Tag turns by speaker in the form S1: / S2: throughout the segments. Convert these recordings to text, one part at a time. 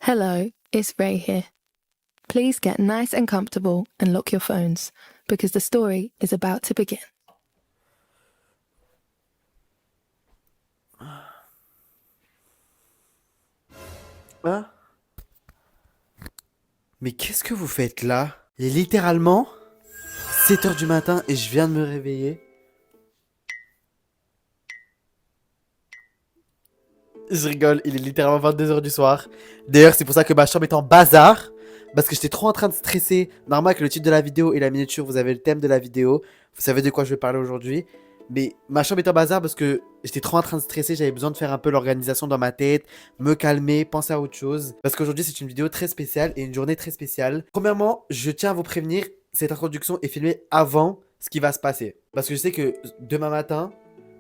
S1: Hello, it's Ray here. Please get nice and comfortable and lock your phones because the story is about to begin.
S2: Hein? Mais qu'est-ce que vous faites là? Il est littéralement 7 heures du matin et je viens de me réveiller. Je rigole, il est littéralement 22 heures du soir. D'ailleurs, c'est pour ça que ma chambre est en bazar. Parce que j'étais trop en train de stresser. Normal que le titre de la vidéo et la miniature, vous avez le thème de la vidéo. Vous savez de quoi je vais parler aujourd'hui. Mais ma chambre est en bazar parce que j'étais trop en train de stresser. J'avais besoin de faire un peu l'organisation dans ma tête. Me calmer, penser à autre chose. Parce qu'aujourd'hui, c'est une vidéo très spéciale et une journée très spéciale. Premièrement, je tiens à vous prévenir. Cette introduction est filmée avant ce qui va se passer. Parce que je sais que demain matin,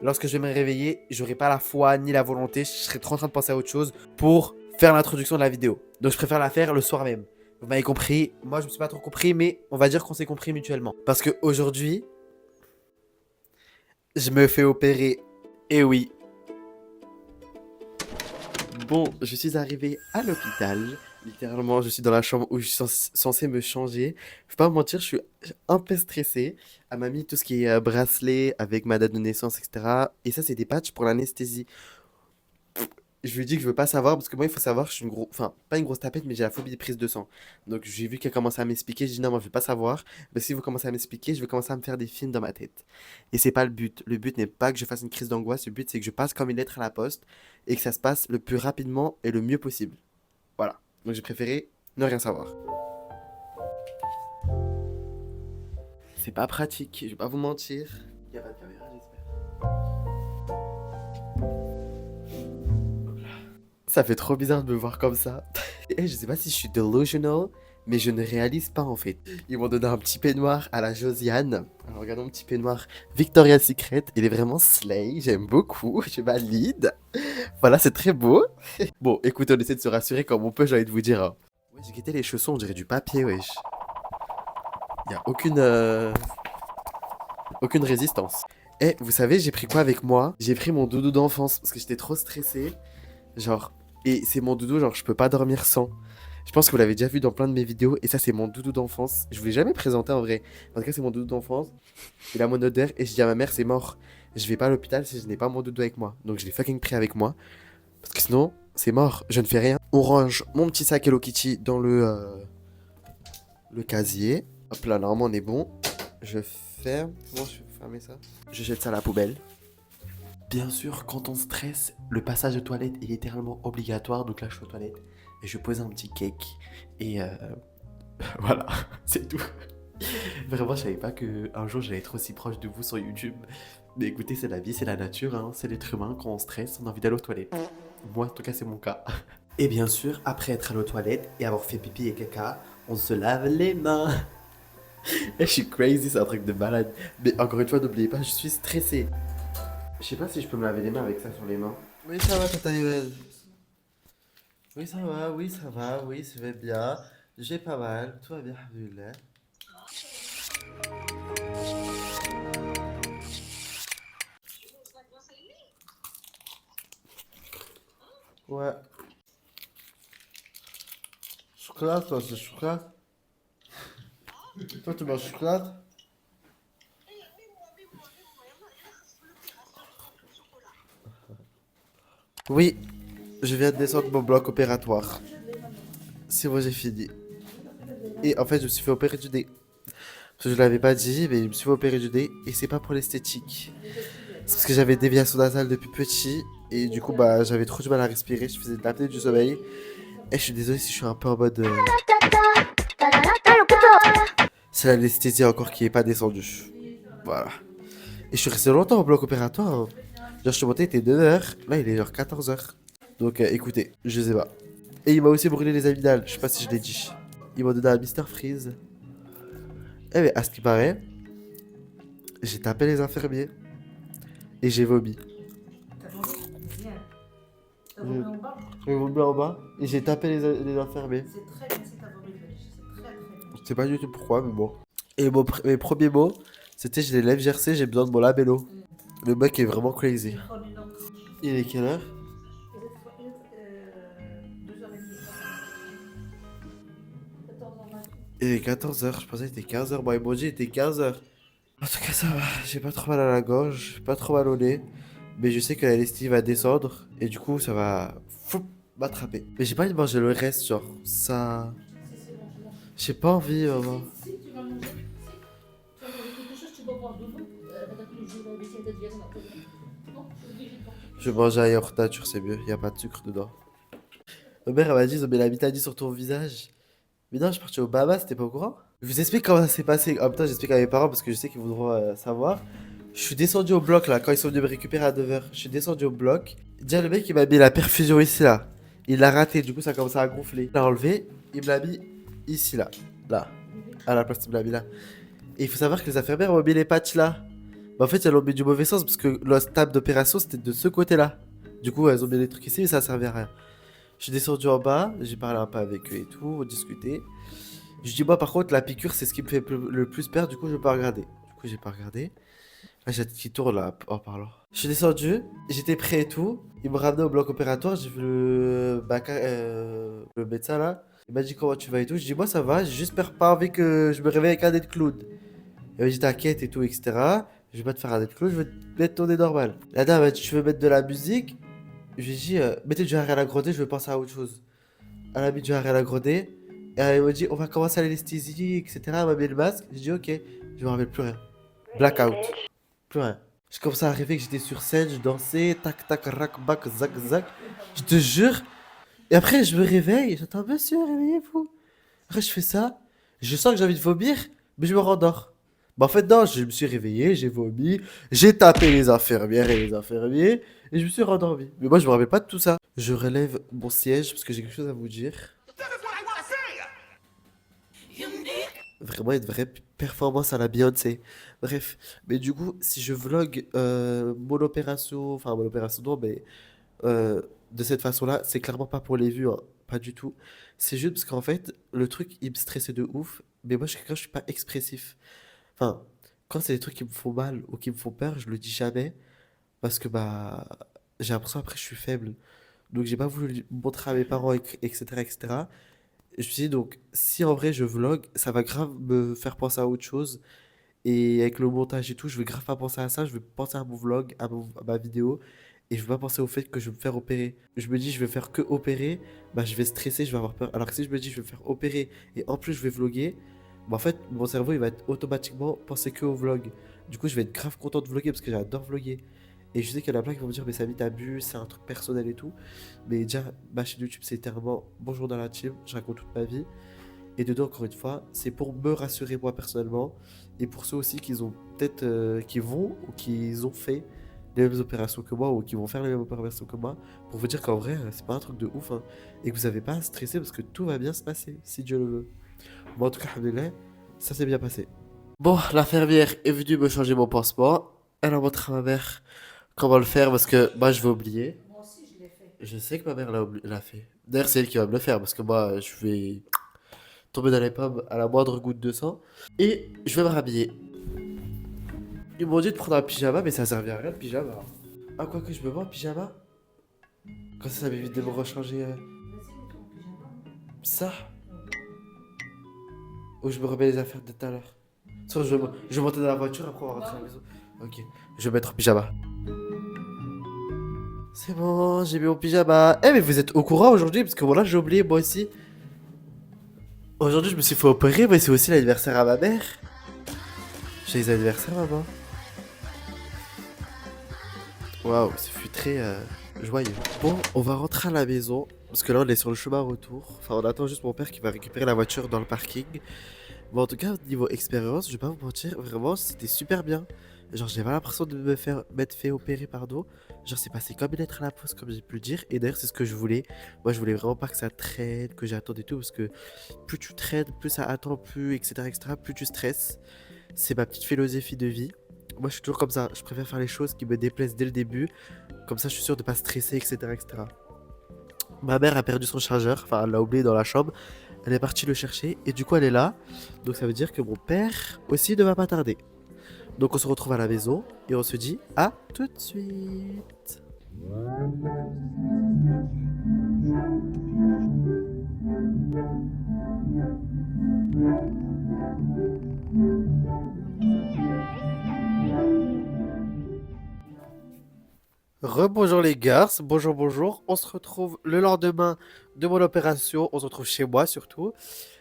S2: lorsque je vais me réveiller, j'aurai pas la foi ni la volonté. Je serai trop en train de penser à autre chose pour faire l'introduction de la vidéo. Donc je préfère la faire le soir même. Vous m'avez compris. Moi, je me suis pas trop compris, mais on va dire qu'on s'est compris mutuellement. Parce que aujourd'hui, je me fais opérer. Et oui. Bon, je suis arrivé à l'hôpital. Littéralement, je suis dans la chambre où je suis censé me changer. Je vais pas vous mentir, je suis un peu stressé. Elle m'a mis tout ce qui est bracelet avec ma date de naissance, etc. Et ça, c'est des patchs pour l'anesthésie. Je lui dis que je veux pas savoir parce que moi, il faut savoir, je suis une grosse. Enfin, pas une grosse tapette, mais j'ai la phobie des prises de sang. Donc, j'ai vu qu'elle commençait à m'expliquer. Je dis non, moi, je veux pas savoir. Mais si vous commencez à m'expliquer, je vais commencer à me faire des films dans ma tête. Et c'est pas le but. Le but n'est pas que je fasse une crise d'angoisse. Le but, c'est que je passe comme une lettre à la poste et que ça se passe le plus rapidement et le mieux possible. Voilà. Donc, j'ai préféré ne rien savoir. C'est pas pratique, je vais pas vous mentir. Y a pas de caméra, j'espère. Ça fait trop bizarre de me voir comme ça. Et je sais pas si je suis delusional, mais je ne réalise pas en fait. Ils m'ont donné un petit peignoir à la Josiane. Alors regardons, un petit peignoir Victoria's Secret. Il est vraiment slay, j'aime beaucoup, je valide. Voilà, c'est très beau. Bon, écoutez, on essaie de se rassurer comme on peut, j'ai envie de vous dire. Hein. Ouais, j'ai guetté les chaussons, on dirait du papier, wesh. Y a aucune résistance. Et vous savez, j'ai pris quoi avec moi? J'ai pris mon doudou d'enfance parce que j'étais trop stressé. Genre, et c'est mon doudou, genre, je peux pas dormir sans. Je pense que vous l'avez déjà vu dans plein de mes vidéos. Et ça, c'est mon doudou d'enfance. Je vous l'ai jamais présenté en vrai. En tout cas, c'est mon doudou d'enfance. Il a mon odeur. Et je dis à ma mère, c'est mort. Je vais pas à l'hôpital si je n'ai pas mon doudou avec moi. Donc, je l'ai fucking pris avec moi. Parce que sinon, c'est mort. Je ne fais rien. On range mon petit sac Hello Kitty dans le casier. Hop là, normalement, on est bon. Je ferme. Comment je vais fermer ça? Je jette ça à la poubelle. Bien sûr, quand on stresse, le passage aux toilettes est littéralement obligatoire. Donc là, je suis aux toilettes et je pose un petit cake. Et voilà, c'est tout. Vraiment, je savais pas qu'un jour j'allais être aussi proche de vous sur YouTube. Mais écoutez, c'est la vie, c'est la nature, hein, c'est l'être humain. Quand on stresse, on a envie d'aller aux toilettes. Moi, en tout cas, c'est mon cas. Et bien sûr, après être allé aux toilettes et avoir fait pipi et caca, on se lave les mains. Et je suis crazy, c'est un truc de malade. Mais encore une fois, n'oubliez pas, je suis stressé. Je sais pas si je peux me laver les mains avec ça sur les mains. Oui, ça va, Tata Noël. Oui, ça va, oui, ça va bien. J'ai pas mal, tout va bien, alhamdoulilah. Ouais. Chocolat, toi, c'est chocolat. Toi, tu manges chocolat? Oui, je viens de descendre mon bloc opératoire. C'est bon, j'ai fini. Et en fait, je me suis fait opérer du nez. Parce que je l'avais pas dit, mais je me suis fait opérer du nez. Et c'est pas pour l'esthétique. C'est parce que j'avais des déviation nasale depuis petit. Et du coup, bah, j'avais trop du mal à respirer. Je faisais de l'apnée du sommeil. Et je suis désolé si je suis un peu en mode. C'est l'anesthésie encore qui est pas descendue. Voilà. Et je suis resté longtemps au bloc opératoire. Hein. Genre, je suis monté, il était 9h. Là, il est genre 14h. Donc, écoutez, je sais pas. Et il m'a aussi brûlé les amygdales. Je sais pas si je l'ai dit. Il m'a donné un Mister Freeze. Eh mais à ce qui paraît, j'ai tapé les infirmiers. Et j'ai vomi.
S3: T'as vomi? Bien. T'as vomi en bas?
S2: J'ai vomi en bas. Et j'ai tapé les infirmiers.
S3: C'est très bien si t'as vomi, Félix. C'est très très bien.
S2: Je sais pas du tout pourquoi, mais bon. Et mes premiers mots, c'était j'ai les lèvres gercées, j'ai besoin de mon labello. Le mec est vraiment crazy. Il est quelle heure?
S3: 2h30.
S2: Il est 14h, je pensais qu'il était 15h. Bon, emoji, il était 15h. En tout cas, ça va. J'ai pas trop mal à la gorge, pas trop mal au nez. Mais je sais que la lessive va descendre. Et du coup, ça va m'attraper. Mais j'ai pas envie de manger le reste, genre. Ça. J'ai pas envie, maman.
S3: Si, tu vas manger. Si. Tu vas manger quelque chose, tu vas boire de l'eau. Je vais essayer de dire non, je suis obligée de boire.
S2: Je vais manger un yaourt nature, c'est mieux. Y a pas de sucre dedans. Ma mère, elle m'a dit, ils ont mis la vitamine sur ton visage. Mais non, je suis parti au Bahamas, t'es pas au courant? Je vous explique comment ça s'est passé. En même temps, j'explique à mes parents parce que je sais qu'ils voudront savoir. Je suis descendu au bloc là, quand ils sont venus me récupérer à 9h. Je suis descendu au bloc. Déjà, le mec, il m'a mis la perfusion ici là. Il l'a raté, du coup, ça a commencé à gonfler. Il l'a enlevé, il me l'a mis ici là. Là. À la place, il me l'a mis là. Et il faut savoir que les infirmières ont mis les patchs là. Mais en fait, elles l'ont mis du mauvais sens parce que la table d'opération c'était de ce côté là. Du coup, elles ont mis les trucs ici, mais ça servait à rien. Je suis descendu en bas, j'ai parlé un peu avec eux et tout, on discutait. Je dis, moi par contre, la piqûre c'est ce qui me fait le plus peur, du coup, je vais pas regarder. Du coup, j'ai pas regardé. Là, j'ai qui tourne là en parlant. Je suis descendu, j'étais prêt et tout. Il me ramenait au bloc opératoire, j'ai vu le médecin là. Il m'a dit comment tu vas et tout. Je dis, moi ça va, j'ai juste pas envie que je me réveille avec un nez de clown. Il m'a dit, t'inquiète et tout, etc. Je vais pas te faire un nez de clown, je vais te mettre ton nez normal. La dame m'a dit, tu veux mettre de la musique? Je lui ai dit, mettez du Ariana Grande, je vais penser à autre chose. Elle a mis du Ariana Grande. Et elle m'a dit, on va commencer à l'anesthésie, etc. Elle m'a mis le masque. J'ai dit, ok. Je me rappelle plus rien. Blackout. Plus rien. J'ai commencé à rêver que j'étais sur scène, je dansais, tac tac, rac, bac, zac, zac. Je te jure. Et après, je me réveille, j'entends, monsieur, réveillez-vous. Après, je fais ça. Je sens que j'ai envie de vomir, mais je me rendors. Bah, en fait, non, je me suis réveillé, j'ai vomi, j'ai tapé les infirmières et les infirmiers, et je me suis rendormi. Mais moi, je me rappelle pas de tout ça. Je relève mon siège parce que j'ai quelque chose à vous dire. Vraiment une vraie performance à la Beyoncé. Bref, mais du coup, si je vlog mon opération, enfin mon opération non, mais de cette façon-là, c'est clairement pas pour les vues, hein, pas du tout. C'est juste parce qu'en fait, le truc, il me stressait de ouf, mais moi, je suis pas expressif. Enfin, quand c'est des trucs qui me font mal ou qui me font peur, je le dis jamais parce que bah j'ai l'impression après je suis faible. Donc j'ai pas voulu le montrer à mes parents, etc., etc. Je me suis dit donc si en vrai je vlog, ça va grave me faire penser à autre chose. Et avec le montage et tout, je vais grave pas penser à ça, je vais penser à mon vlog, à ma vidéo. Et je vais pas penser au fait que je vais me faire opérer. Je me dis je vais faire que opérer, bah je vais stresser, je vais avoir peur. Alors que si je me dis je vais me faire opérer et en plus je vais vlogger, bah en fait mon cerveau il va être automatiquement penser que au vlog. Du coup je vais être grave content de vlogger parce que j'adore vlogger. Et je sais qu'il y en a plein qui vont me dire mais Samy t'abuses, c'est un truc personnel et tout. Mais déjà ma chaîne YouTube c'est littéralement bonjour dans la team, je raconte toute ma vie. Et dedans, encore une fois, c'est pour me rassurer moi personnellement et pour ceux aussi qui ont peut-être qui vont ou qui ont fait les mêmes opérations que moi ou qui vont faire les mêmes opérations que moi pour vous dire qu'en vrai, c'est pas un truc de ouf hein, et que vous avez pas à stresser parce que tout va bien se passer si Dieu le veut. Bon, en tout cas, alhamdoulilah, ça s'est bien passé. Bon, l'infirmière est venue me changer mon pansement. Elle a montré à ma mère comment le faire parce que moi je vais oublier.
S3: Moi aussi, je l'ai fait.
S2: Je sais que ma mère l'a fait. D'ailleurs, c'est elle qui va me le faire parce que moi je vais tomber dans les pommes à la moindre goutte de sang. Et je vais me rhabiller. Ils m'ont dit de prendre un pyjama, mais ça servait à rien le pyjama. Ah, quoi que je me mets en pyjama? Quand ça m'évite de me rechanger
S3: Vas-y, mets-toi en pyjama.
S2: ça? Ou je me remets les affaires de tout à l'heure? Soit je vais monter dans la voiture, après on va rentrer à la maison. Ok, je vais mettre en pyjama. C'est bon, j'ai mis mon pyjama. Eh, mais vous êtes au courant aujourd'hui? Parce que voilà, j'ai oublié moi aussi. Aujourd'hui, je me suis fait opérer, mais c'est aussi l'anniversaire à ma mère. J'ai les anniversaires, maman. Waouh, ce fut très joyeux. Bon, on va rentrer à la maison. Parce que là, on est sur le chemin retour. Enfin, on attend juste mon père qui va récupérer la voiture dans le parking. Bon, en tout cas, niveau expérience, je vais pas vous mentir, vraiment, c'était super bien. Genre, j'ai pas l'impression de m'être fait opérer, pardon. Genre, c'est passé comme une lettre à la poste, comme j'ai pu le dire. Et d'ailleurs, c'est ce que je voulais. Moi, je voulais vraiment pas que ça traîne, que j'attende et tout. Parce que plus tu traînes, plus ça attend, plus, etc., etc., plus tu stresses. C'est ma petite philosophie de vie. Moi, je suis toujours comme ça. Je préfère faire les choses qui me déplaisent dès le début. Comme ça, je suis sûr de pas stresser, etc., etc. Ma mère a perdu son chargeur. Enfin, elle l'a oublié dans la chambre. Elle est partie le chercher. Et du coup, elle est là. Donc, ça veut dire que mon père aussi ne va pas tarder. Donc, on se retrouve à la maison. Et on se dit à tout de suite. Rebonjour les gars, bonjour, bonjour. On se retrouve le lendemain de mon opération. On se retrouve chez moi surtout.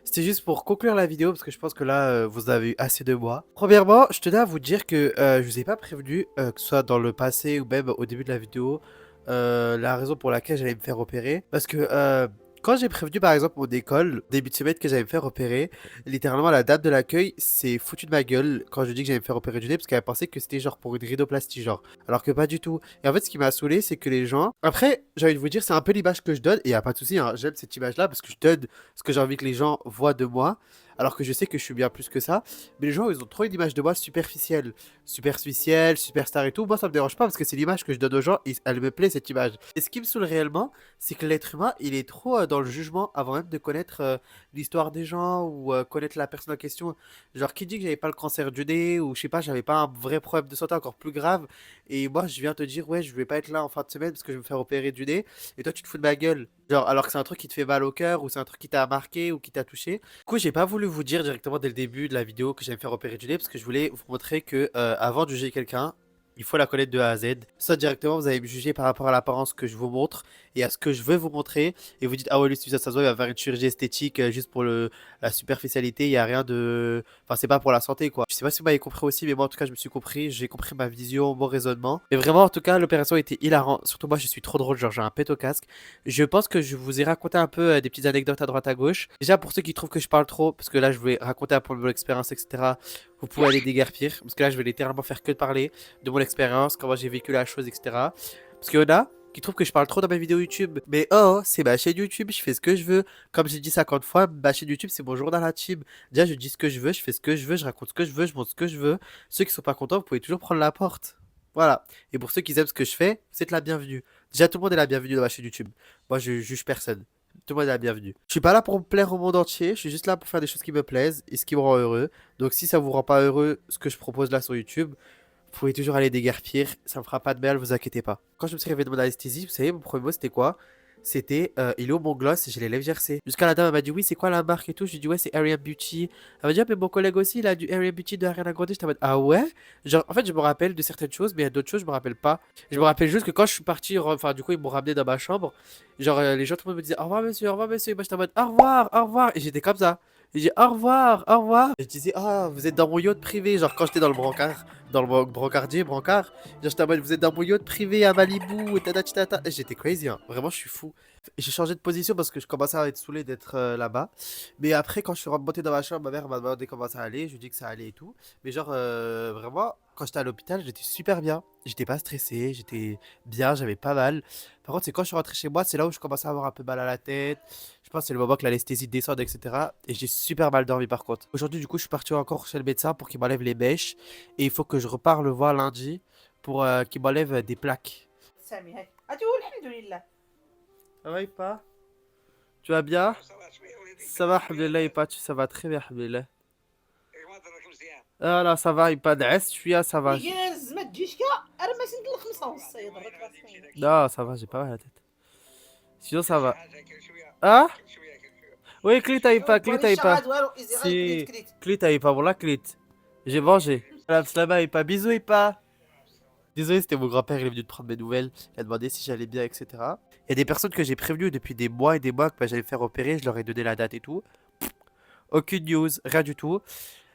S2: C'était juste pour conclure la vidéo parce que je pense que là, vous avez eu assez de moi. Premièrement, je tenais à vous dire que je vous ai pas prévenu, que ce soit dans le passé ou même au début de la vidéo, la raison pour laquelle j'allais me faire opérer. Parce que quand j'ai prévenu par exemple mon école, début de semaine que j'allais me faire opérer, littéralement la dame de l'accueil s'est foutue de ma gueule quand je lui ai dit que j'allais me faire opérer du nez parce qu'elle pensait que c'était genre pour une rhinoplastie genre. Alors que pas du tout. Et en fait, ce qui m'a saoulé, c'est que les gens. Après, j'ai envie de vous dire, c'est un peu l'image que je donne, et y a pas de souci, hein, j'aime cette image-là parce que je donne ce que j'ai envie que les gens voient de moi, alors que je sais que je suis bien plus que ça. Mais les gens, ils ont trop une image de moi superficielle. Superficielle, superstar et tout. Moi, ça me dérange pas parce que c'est l'image que je donne aux gens, et elle me plaît cette image. Et ce qui me saoule réellement, c'est que l'être humain, il est trop dans le jugement avant même de connaître l'histoire des gens ou connaître la personne en question. Genre, qui dit que j'avais pas le cancer du nez ou je sais pas, j'avais pas un vrai problème de santé encore plus grave et moi, je viens te dire, ouais, je vais pas être là en fin de semaine parce que je vais me faire opérer du nez. Et toi, tu te fous de ma gueule. Genre, alors que c'est un truc qui te fait mal au cœur ou c'est un truc qui t'a marqué ou qui t'a touché. Du coup, j'ai pas voulu vous dire directement dès le début de la vidéo que j'allais me faire opérer du nez parce que je voulais vous montrer que avant de juger quelqu'un, il faut la connaître de A à Z. Soit directement, vous allez me juger par rapport à l'apparence que je vous montre et à ce que je veux vous montrer. Et vous dites, ah ouais, lui, ça se voit, il va faire une chirurgie esthétique juste pour la superficialité. Il y a rien de. Enfin, c'est pas pour la santé, quoi. Je sais pas si vous m'avez compris aussi, mais moi, en tout cas, je me suis compris. J'ai compris ma vision, mon raisonnement. Mais vraiment, en tout cas, l'opération était hilarante. Surtout, moi, je suis trop drôle. Genre, j'ai un pet au casque. Je pense que je vous ai raconté un peu des petites anecdotes à droite à gauche. Déjà, pour ceux qui trouvent que je parle trop, parce que là, je vais raconter un peu mon expérience, etc. Vous pouvez aller déguerpir. Parce que là, je vais littéralement faire que de parler de mon expérience, comment j'ai vécu la chose, etc. Parce qu'il y en a qui trouvent que je parle trop dans ma vidéo YouTube. Mais oh, c'est ma chaîne YouTube, je fais ce que je veux. Comme j'ai dit 50 fois, ma chaîne YouTube, c'est mon journal intime. Déjà, je dis ce que je veux, je fais ce que je veux, je raconte ce que je veux, je montre ce que je veux. Ceux qui sont pas contents, vous pouvez toujours prendre la porte. Voilà. Et pour ceux qui aiment ce que je fais, vous êtes la bienvenue. Déjà, tout le monde est la bienvenue dans ma chaîne YouTube. Moi, je juge personne. Tout le monde est la bienvenue. Je suis pas là pour me plaire au monde entier, je suis juste là pour faire des choses qui me plaisent et ce qui me rend heureux. Donc si ça vous rend pas heureux, ce que je propose là sur YouTube, vous pouvez toujours aller déguerpir, ça me fera pas de mal, vous inquiétez pas. Quand je me suis réveillé de mon anesthésie, vous savez, mon premier mot c'était quoi? C'était il est où mon gloss et j'ai les lèvres gercées. Jusqu'à la dame elle m'a dit oui, c'est quoi la marque et tout. Je lui ai dit ouais, c'est Ariane Beauty. Elle m'a dit ah, mais mon collègue aussi, il a du Ariane Beauty de Ariana Grande. J'étais en mode ah ouais? Genre en fait, je me rappelle de certaines choses, mais il y a d'autres choses, je me rappelle pas. Je me rappelle juste que quand je suis parti, enfin du coup, ils m'ont ramené dans ma chambre. Genre les gens, tout le monde me disait au revoir monsieur, au revoir monsieur. Et moi j'étais en mode au revoir, au revoir. Et j'étais comme ça. Et j'ai au revoir, au revoir. Et je disais ah, vous êtes dans mon yacht privé. Genre quand j'étais dans le brancard, dans le brancardier, brancard. Genre j'étais en mode vous êtes dans mon yacht privé à Malibu. Tata, tata. Et j'étais crazy, hein. Vraiment, je suis fou. J'ai changé de position parce que je commençais à être saoulé d'être là-bas. Mais après, quand je suis remonté dans ma chambre, ma mère m'a demandé comment ça allait. Je lui ai dit que ça allait et tout. Mais genre, vraiment, quand j'étais à l'hôpital, j'étais super bien. J'étais pas stressé, j'étais bien, j'avais pas mal. Par contre, c'est quand je suis rentré chez moi, c'est là où je commençais à avoir un peu mal à la tête. Je pense que c'est le moment que l'anesthésie descende, etc. Et j'ai super mal dormi par contre. Aujourd'hui, du coup, je suis parti encore chez le médecin pour qu'il m'enlève les mèches. Et il faut que je repars le voir lundi pour qu'il m'enlève des plaques.
S4: سامي هاي أتقول الحمد لله.
S2: Ça va, pas? Tu vas bien? Ça va, alhamdoulilah, Ipa, ça va très bien, alhamdoulilah. Ah là, ça va, Ipa, je suis là, ça va.
S4: يجاز ما تجيش كا أنا ما سند الخمسة ونص يضرك راسك.
S2: Non, ça va, j'ai pas mal à la tête. Sinon, ça va. Ah? Oui, clit à Ipa, clit à Ipa. Si, clit à Ipa, bon, la clit. J'ai mangé. Salam, salam, Ipa, bisous, Ipa. Désolé, c'était mon grand-père, il est venu de prendre mes nouvelles. Il a demandé si j'allais bien, etc. Il y a des personnes que j'ai prévenues depuis des mois et des mois que bah, j'allais me faire opérer. Je leur ai donné la date et tout. Aucune news, rien du tout.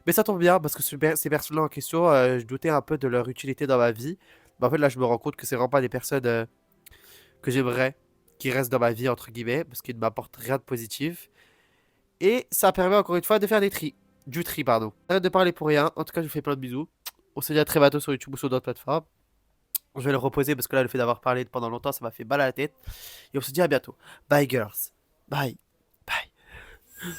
S2: Mais ça tombe bien parce que ces personnes-là en question, je doutais un peu de leur utilité dans ma vie. Mais en fait, là, je me rends compte que c'est vraiment pas des personnes que j'aimerais qui restent dans ma vie, entre guillemets, parce qu'ils ne m'apportent rien de positif. Et ça permet encore une fois de faire du tri, pardon. Arrête de parler pour rien. En tout cas, je vous fais plein de bisous. On se dit à très bientôt sur YouTube ou sur d'autres plateformes. Je vais le reposer parce que là, le fait d'avoir parlé pendant longtemps, ça m'a fait mal à la tête. Et on se dit à bientôt. Bye, girls. Bye. Bye.